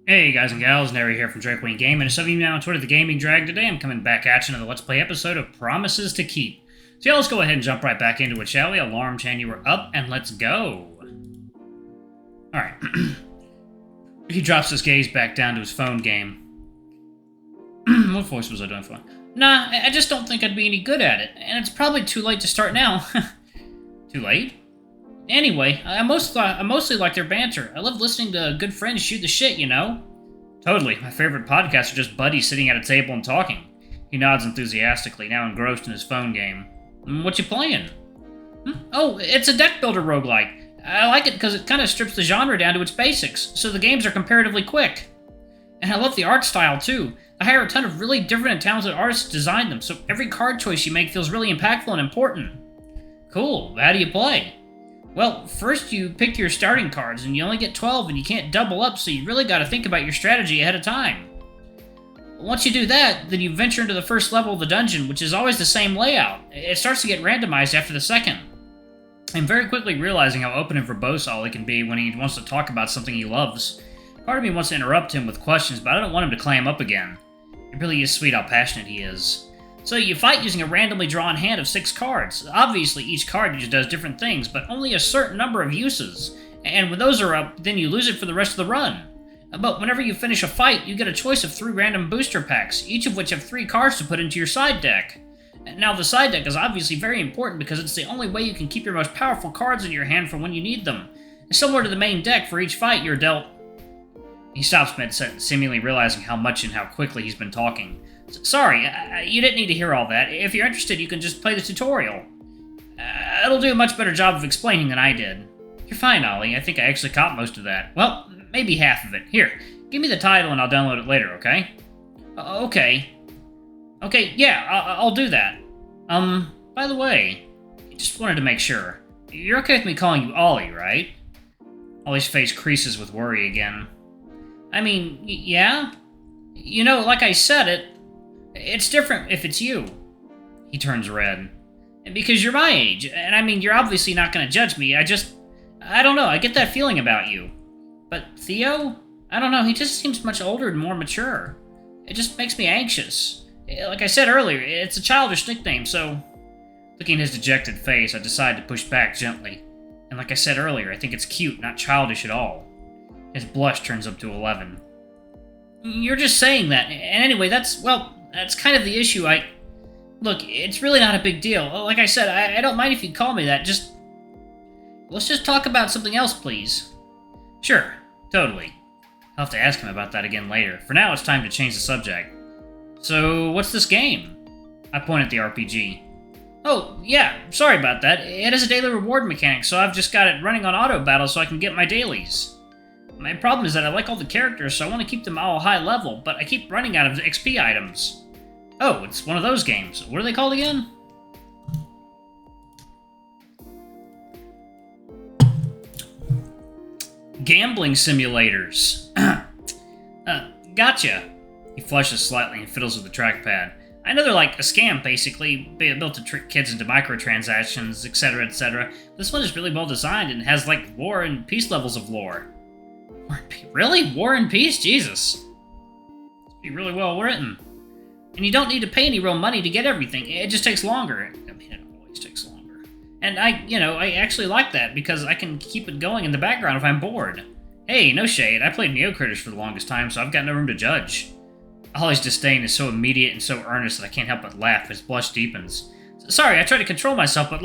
Hey guys and gals, Nary here from Drake Wing Game, and some of you now on Twitter, the Gaming Drag. Today I'm coming back at you another Let's Play episode of Promises to Keep. So yeah, let's go ahead and jump right back into it, shall we? Alarm Chan, you are up, and let's go. Alright. He drops his gaze back down to his phone game. What voice was I doing for? Nah, I just don't think I'd be any good at it, and it's probably too late to start now. Too late? Anyway, I mostly like their banter. I love listening to good friends shoot the shit, you know? Totally. My favorite podcasts are just buddies sitting at a table and talking. He nods enthusiastically, now engrossed in his phone game. What you playing? Oh, it's a deck builder roguelike. I like it because it kind of strips the genre down to its basics, so the games are comparatively quick. And I love the art style, too. I hire a ton of really different and talented artists to design them, so every card choice you make feels really impactful and important. Cool. How do you play? Well, first you pick your starting cards, and you only get 12, and you can't double up, so you really gotta think about your strategy ahead of time. Once you do that, then you venture into the first level of the dungeon, which is always the same layout. It starts to get randomized after the second. I'm very quickly realizing how open and verbose Ollie can be when he wants to talk about something he loves. Part of me wants to interrupt him with questions, but I don't want him to clam up again. It really is sweet how passionate he is. So you fight using a randomly drawn hand of 6 cards. Obviously, each card just does different things, but only a certain number of uses. And when those are up, then you lose it for the rest of the run. But whenever you finish a fight, you get a choice of 3 random booster packs, each of which have 3 cards to put into your side deck. Now, the side deck is obviously very important because it's the only way you can keep your most powerful cards in your hand for when you need them. Similar to the main deck, for each fight you're dealt... He stops mid-sentence, seemingly realizing how much and how quickly he's been talking. Sorry, you didn't need to hear all that. If you're interested, you can just play the tutorial. It'll do a much better job of explaining than I did. You're fine, Ollie. I think I actually caught most of that. Well, maybe half of it. Here, give me the title and I'll download it later, okay? Okay. Okay, yeah, I'll do that. By the way, just wanted to make sure. You're okay with me calling you Ollie, right? Ollie's face creases with worry again. I mean, yeah? You know, like I said, it's different if it's you. He turns red. Because you're my age, and I mean, you're obviously not going to judge me. I don't know, I get that feeling about you. But Theo? I don't know, he just seems much older and more mature. It just makes me anxious. Like I said earlier, it's a childish nickname, so... Looking at his dejected face, I decide to push back gently. And like I said earlier, I think it's cute, not childish at all. His blush turns up to 11. You're just saying that, and anyway, that's kind of the issue. Look, it's really not a big deal. Like I said, I don't mind if you call me that, let's just talk about something else, please. Sure, totally. I'll have to ask him about that again later. For now, it's time to change the subject. So, what's this game? I point at the RPG. Oh, yeah, sorry about that. It has a daily reward mechanic, so I've just got it running on auto battle so I can get my dailies. My problem is that I like all the characters, so I want to keep them all high level, but I keep running out of XP items. Oh, it's one of those games. What are they called again? Gambling simulators. Gotcha. He flushes slightly and fiddles with the trackpad. I know they're like a scam, basically, built to trick kids into microtransactions, etc., etc. This one is really well designed and has, like, War and Peace levels of lore. Really? War and Peace? Jesus. Must be really well written. And you don't need to pay any real money to get everything. It just takes longer. I mean, it always takes longer. And I actually like that because I can keep it going in the background if I'm bored. Hey, no shade. I played Neo Critters for the longest time, so I've got no room to judge. Ollie's disdain is so immediate and so earnest that I can't help but laugh. His blush deepens. Sorry, I try to control myself, but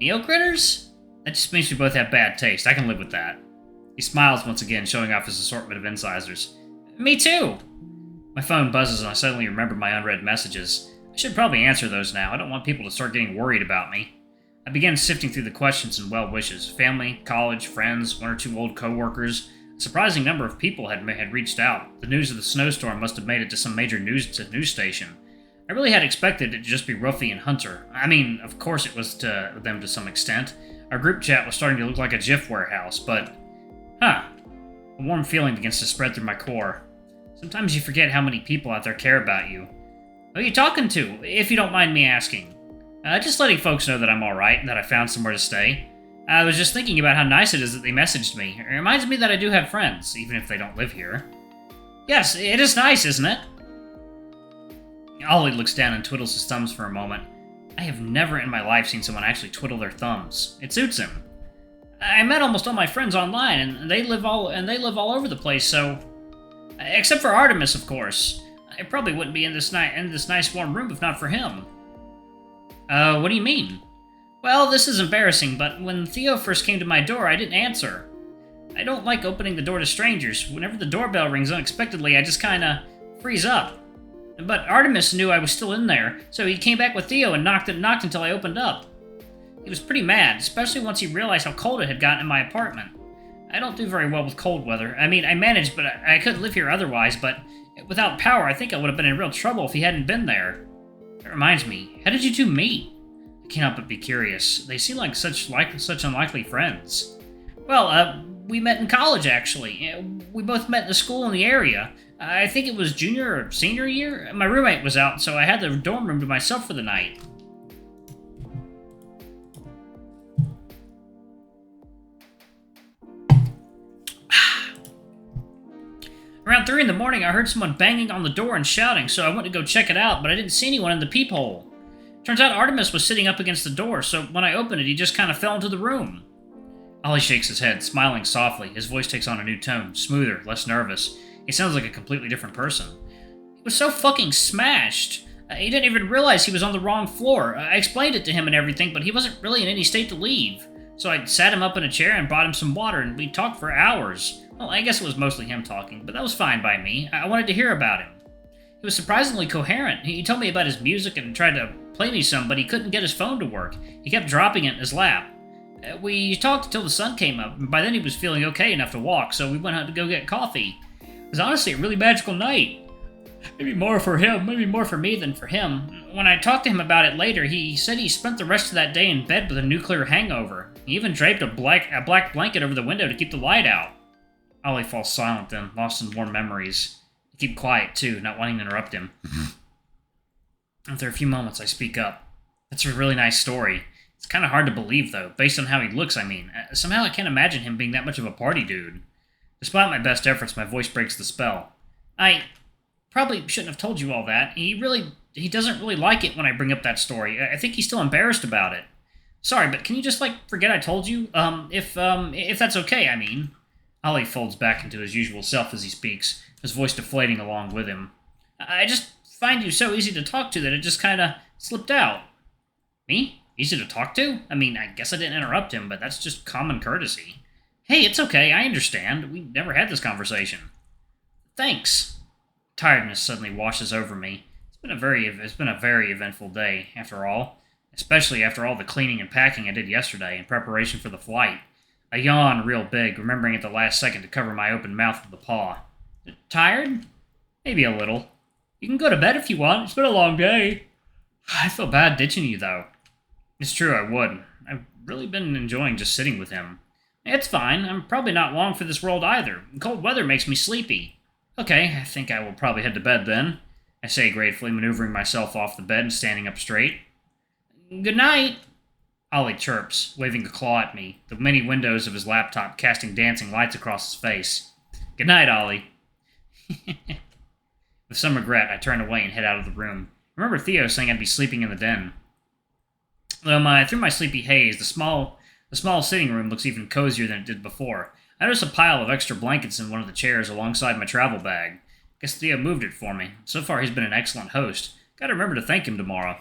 Neo Critters? That just means we both have bad taste. I can live with that. He smiles once again, showing off his assortment of incisors. Me too! My phone buzzes and I suddenly remember my unread messages. I should probably answer those now. I don't want people to start getting worried about me. I began sifting through the questions and well wishes. Family, college, friends, 1 or 2 old co-workers. A surprising number of people had reached out. The news of the snowstorm must have made it to some major news station. I really had expected it to just be Ruffy and Hunter. I mean, of course it was to them to some extent. Our group chat was starting to look like a GIF warehouse, but... A warm feeling begins to spread through my core. Sometimes you forget how many people out there care about you. Who are you talking to, if you don't mind me asking? Just letting folks know that I'm alright and that I found somewhere to stay. I was just thinking about how nice it is that they messaged me. It reminds me that I do have friends, even if they don't live here. Yes, it is nice, isn't it? Ollie looks down and twiddles his thumbs for a moment. I have never in my life seen someone actually twiddle their thumbs. It suits him. I met almost all my friends online, and they live all over the place, so... Except for Artemis, of course. I probably wouldn't be in this nice warm room if not for him. What do you mean? Well, this is embarrassing, but when Theo first came to my door, I didn't answer. I don't like opening the door to strangers. Whenever the doorbell rings unexpectedly, I just kinda freeze up. But Artemis knew I was still in there, so he came back with Theo and knocked until I opened up. He was pretty mad, especially once he realized how cold it had gotten in my apartment. I don't do very well with cold weather. I mean, I managed, but I couldn't live here otherwise, but without power, I think I would have been in real trouble if he hadn't been there. That reminds me, how did you two meet? I can't help but be curious. They seem like such unlikely friends. Well, we met in college, actually. We both met in a school in the area. I think it was junior or senior year. My roommate was out, so I had the dorm room to myself for the night. Around 3 in the morning, I heard someone banging on the door and shouting, so I went to go check it out, but I didn't see anyone in the peephole. Turns out Artemis was sitting up against the door, so when I opened it, he just kind of fell into the room. Ollie shakes his head, smiling softly. His voice takes on a new tone, smoother, less nervous. He sounds like a completely different person. He was so fucking smashed. He didn't even realize he was on the wrong floor. I explained it to him and everything, but he wasn't really in any state to leave. So I sat him up in a chair and brought him some water, and we talked for hours. Well, I guess it was mostly him talking, but that was fine by me. I wanted to hear about him. He was surprisingly coherent. He told me about his music and tried to play me some, but he couldn't get his phone to work. He kept dropping it in his lap. We talked until the sun came up, and by then he was feeling okay enough to walk, so we went out to go get coffee. It was honestly a really magical night. Maybe more for him, maybe more for me than for him. When I talked to him about it later, he said he spent the rest of that day in bed with a nuclear hangover. He even draped a black blanket over the window to keep the light out. Ollie falls silent then, lost in warm memories. I keep quiet, too, not wanting to interrupt him. After a few moments, I speak up. That's a really nice story. It's kind of hard to believe, though, based on how he looks, I mean. Somehow I can't imagine him being that much of a party dude. Despite my best efforts, my voice breaks the spell. I probably shouldn't have told you all that. He doesn't really like it when I bring up that story. I think he's still embarrassed about it. Sorry, but can you just, forget I told you? If that's okay, I mean. Ollie folds back into his usual self as he speaks, his voice deflating along with him. I just find you so easy to talk to that it just kinda slipped out. Me? Easy to talk to? I mean, I guess I didn't interrupt him, but that's just common courtesy. Hey, it's okay, I understand. We never had this conversation. Thanks. Tiredness suddenly washes over me. It's been a very eventful day, after all. Especially after all the cleaning and packing I did yesterday in preparation for the flight. I yawn real big, remembering at the last second to cover my open mouth with the paw. Tired? Maybe a little. You can go to bed if you want. It's been a long day. I feel bad ditching you, though. It's true, I would. I've really been enjoying just sitting with him. It's fine. I'm probably not long for this world either. Cold weather makes me sleepy. Okay, I think I will probably head to bed then, I say gratefully, maneuvering myself off the bed and standing up straight. Good night. Ollie chirps, waving a claw at me, the many windows of his laptop casting dancing lights across his face. Good night, Ollie. With some regret, I turn away and head out of the room. I remember Theo saying I'd be sleeping in the den. Though through my sleepy haze, the small sitting room looks even cozier than it did before. I notice a pile of extra blankets in one of the chairs alongside my travel bag. Guess Theo moved it for me. So far, he's been an excellent host. Gotta remember to thank him tomorrow.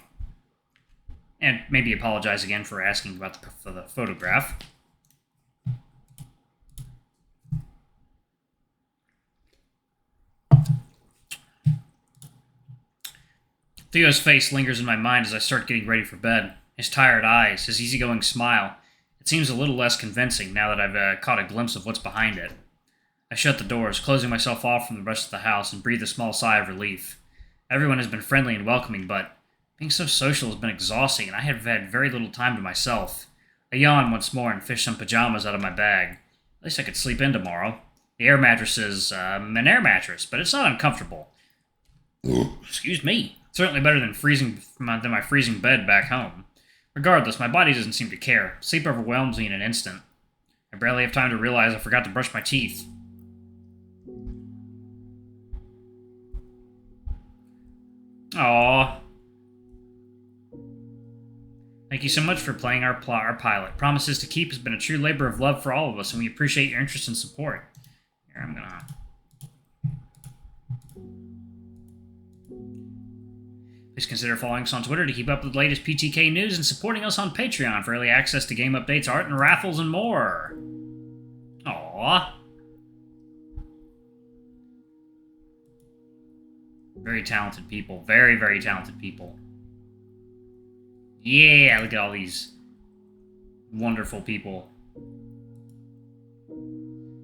And maybe apologize again for asking about the photograph. Theo's face lingers in my mind as I start getting ready for bed. His tired eyes, his easygoing smile. It seems a little less convincing now that I've caught a glimpse of what's behind it. I shut the doors, closing myself off from the rest of the house, and breathe a small sigh of relief. Everyone has been friendly and welcoming, but being so social has been exhausting, and I have had very little time to myself. I yawn once more and fish some pajamas out of my bag. At least I could sleep in tomorrow. The air mattress is an air mattress, but it's not uncomfortable. Excuse me. Certainly better than my freezing bed back home. Regardless, my body doesn't seem to care. Sleep overwhelms me in an instant. I barely have time to realize I forgot to brush my teeth. Aww. Thank you so much for playing our pilot. Promises to Keep has been a true labor of love for all of us, and we appreciate your interest and support. Here, I'm gonna... Please consider following us on Twitter to keep up with the latest PTK news and supporting us on Patreon for early access to game updates, art, and raffles, and more. Aww. Very talented people. Very, very talented people. Yeah, look at all these wonderful people.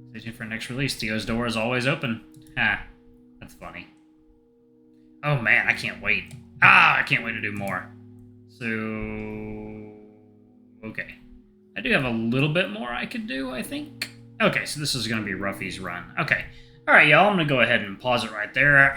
Stay tuned for next release. Theo's door is always open. Ha, that's funny. Oh man, I can't wait. I can't wait to do more. So, okay. I do have a little bit more I could do, I think. Okay, so this is going to be Ruffy's run. Okay. Alright, y'all, I'm going to go ahead and pause it right there.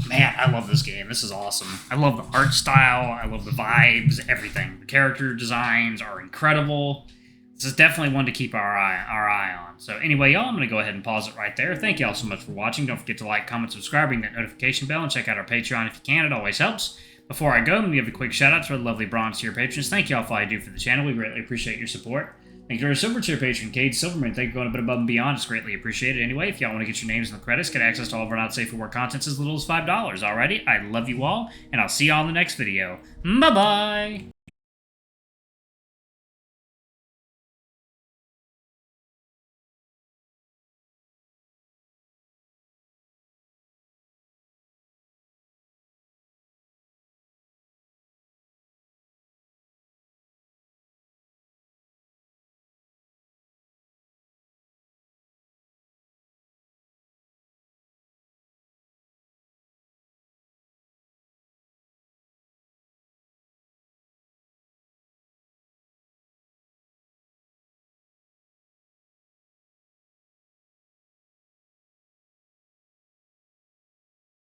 Man, I love this game. This is awesome. I love the art style. I love the vibes, everything. The character designs are incredible. This is definitely one to keep our eye on. So anyway, y'all, I'm going to go ahead and pause it right there. Thank y'all so much for watching. Don't forget to like, comment, subscribe, ring that notification bell, and check out our Patreon if you can. It always helps. Before I go, I'm going to give a quick shout-out to our lovely bronze tier patrons. Thank y'all for all you do for the channel. We greatly appreciate your support. Thank you to our silver tier patron, Cade Silverman. Thank you for going a bit above and beyond. It's greatly appreciated. Anyway, if y'all want to get your names in the credits, get access to all of our not safe for work contents as little as $5. Alrighty, I love you all, and I'll see y'all in the next video. Bye-bye!